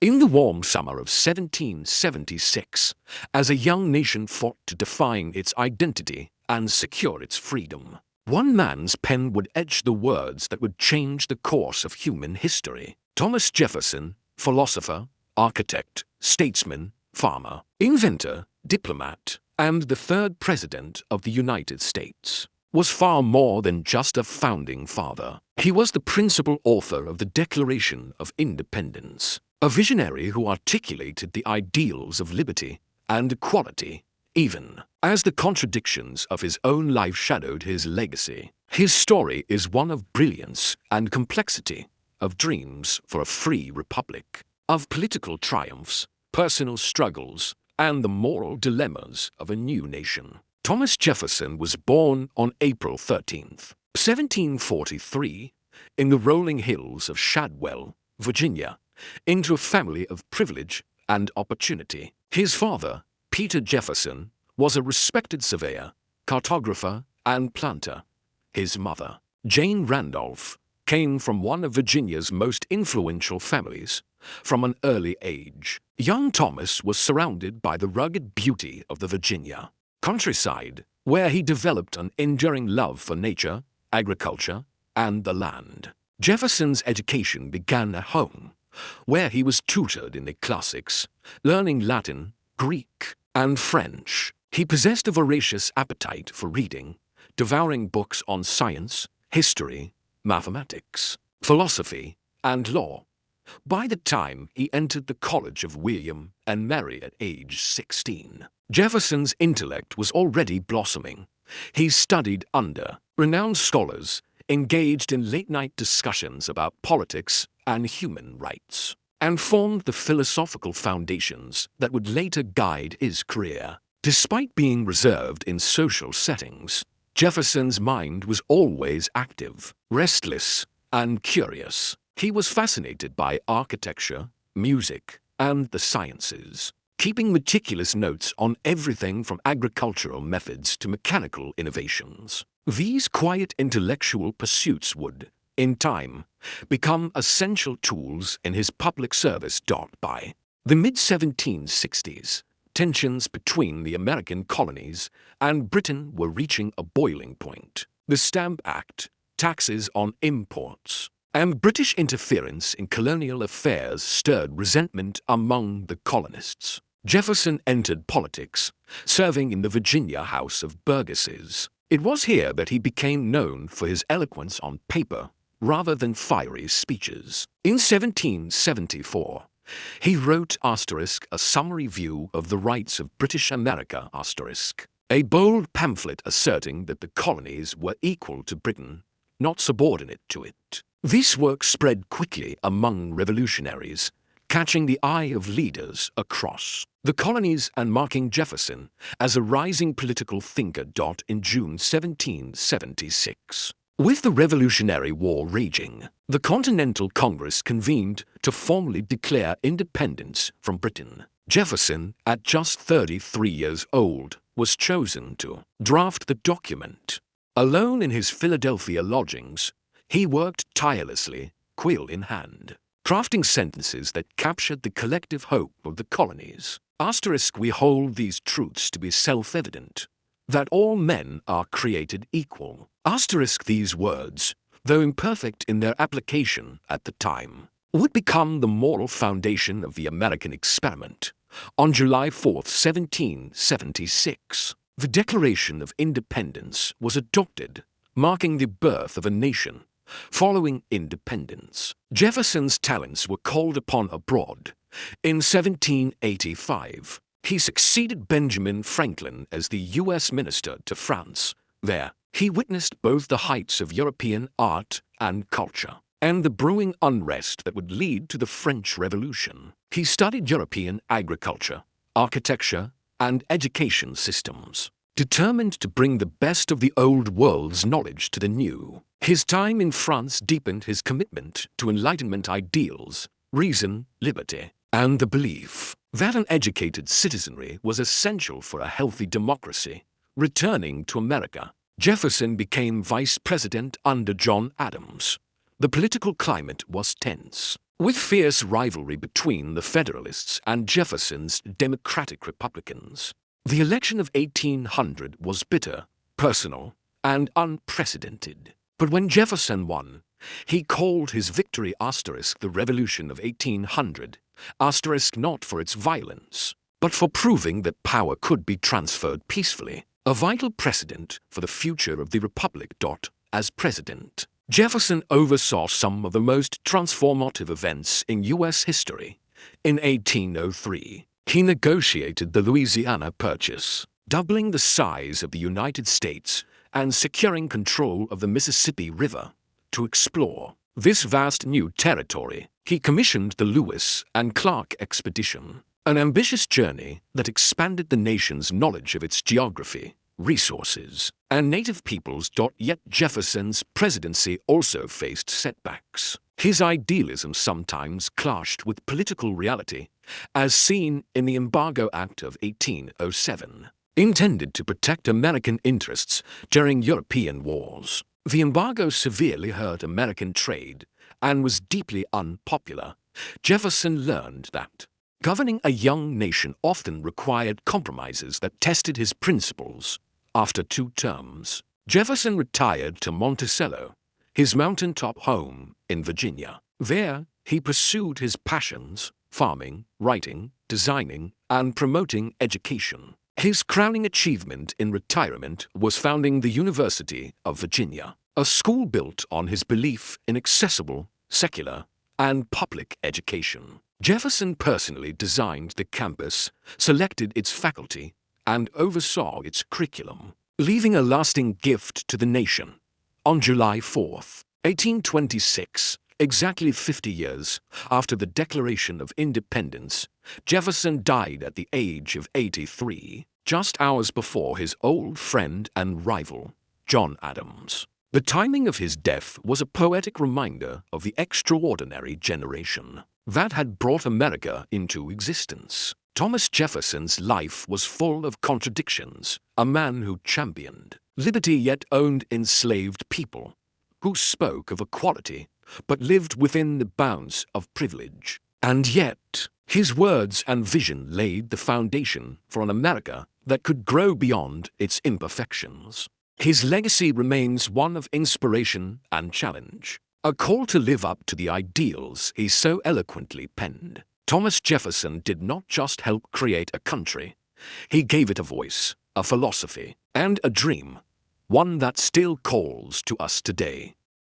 In the warm summer of 1776, as a young nation fought to define its identity and secure its freedom, one man's pen would etch the words that would change the course of human history. Thomas Jefferson, philosopher, architect, statesman, farmer, inventor, diplomat, and the third president of the United States, was far more than just a founding father. He was the principal author of the Declaration of Independence, a visionary who articulated the ideals of liberty and equality, even as the contradictions of his own life shadowed his legacy. His story is one of brilliance and complexity, of dreams for a free republic, of political triumphs, personal struggles, and the moral dilemmas of a new nation. Thomas Jefferson was born on April 13th, 1743, in the rolling hills of Shadwell, Virginia, into a family of privilege and opportunity. His father, Peter Jefferson, was a respected surveyor, cartographer, and planter. His mother, Jane Randolph, came from one of Virginia's most influential families. From an early age, young Thomas was surrounded by the rugged beauty of the Virginia countryside, where he developed an enduring love for nature, agriculture, and the land. Jefferson's education began at home, where he was tutored in the classics, learning Latin, Greek, and French. He possessed a voracious appetite for reading, devouring books on science, history, mathematics, philosophy, and law. By the time he entered the College of William and Mary at age 16, Jefferson's intellect was already blossoming. He studied under renowned scholars, engaged in late-night discussions about politics and human rights, and formed the philosophical foundations that would later guide his career. Despite being reserved in social settings, Jefferson's mind was always active, restless, and curious. He was fascinated by architecture, music, and the sciences, keeping meticulous notes on everything from agricultural methods to mechanical innovations. These quiet intellectual pursuits would, in time, become essential tools in his public service. By the mid-1760s, tensions between the American colonies and Britain were reaching a boiling point. The Stamp Act, taxes on imports, and British interference in colonial affairs stirred resentment among the colonists. Jefferson entered politics, serving in the Virginia House of Burgesses. It was here that he became known for his eloquence on paper rather than fiery speeches. In 1774, he wrote *A Summary View of the Rights of British America*, a bold pamphlet asserting that the colonies were equal to Britain, not subordinate to it. This work spread quickly among revolutionaries, catching the eye of leaders across the colonies and marking Jefferson as a rising political thinker. In June 1776, with the Revolutionary War raging, the Continental Congress convened to formally declare independence from Britain. Jefferson, at just 33 years old, was chosen to draft the document. Alone in his Philadelphia lodgings, he worked tirelessly, quill in hand, crafting sentences that captured the collective hope of the colonies. We hold these truths to be self-evident, that all men are created equal. These words, though imperfect in their application at the time, would become the moral foundation of the American experiment. On July 4, 1776, the Declaration of Independence was adopted, marking the birth of a nation. Following independence, Jefferson's talents were called upon abroad. In 1785, he succeeded Benjamin Franklin as the U.S. minister to France. There, he witnessed both the heights of European art and culture and the brewing unrest that would lead to the French Revolution. He studied European agriculture, architecture, and education systems, determined to bring the best of the old world's knowledge to the new. His time in France deepened his commitment to Enlightenment ideals, reason, liberty, and the belief that an educated citizenry was essential for a healthy democracy. Returning to America, Jefferson became vice president under John Adams, The political climate was tense, with fierce rivalry between the Federalists and Jefferson's Democratic Republicans. The election of 1800 was bitter, personal, and unprecedented. But when Jefferson won, he called his victory the Revolution of 1800, not for its violence, but for proving that power could be transferred peacefully, a vital precedent for the future of the Republic. As president, Jefferson oversaw some of the most transformative events in U.S. history. In 1803, he negotiated the Louisiana Purchase, doubling the size of the United States and securing control of the Mississippi River. To explore this vast new territory, he commissioned the Lewis and Clark expedition, an ambitious journey that expanded the nation's knowledge of its geography, resources, and native peoples. Yet Jefferson's presidency also faced setbacks. His idealism sometimes clashed with political reality, as seen in the Embargo Act of 1807, intended to protect American interests during European wars. The embargo severely hurt American trade and was deeply unpopular. Jefferson learned that governing a young nation often required compromises that tested his principles. After 2 terms, Jefferson retired to Monticello, his mountaintop home in Virginia. There, he pursued his passions: farming, writing, designing, and promoting education. His crowning achievement in retirement was founding the University of Virginia, a school built on his belief in accessible, secular, and public education. Jefferson personally designed the campus, selected its faculty, and oversaw its curriculum, leaving a lasting gift to the nation. On July 4, 1826, exactly 50 years after the Declaration of Independence, Jefferson died at the age of 83, just hours before his old friend and rival, John Adams. The timing of his death was a poetic reminder of the extraordinary generation that had brought America into existence. Thomas Jefferson's life was full of contradictions, a man who championed liberty yet owned enslaved people, who spoke of equality but lived within the bounds of privilege. And yet, his words and vision laid the foundation for an America that could grow beyond its imperfections. His legacy remains one of inspiration and challenge, a call to live up to the ideals he so eloquently penned. Thomas Jefferson did not just help create a country, he gave it a voice, a philosophy, and a dream, one that still calls to us today.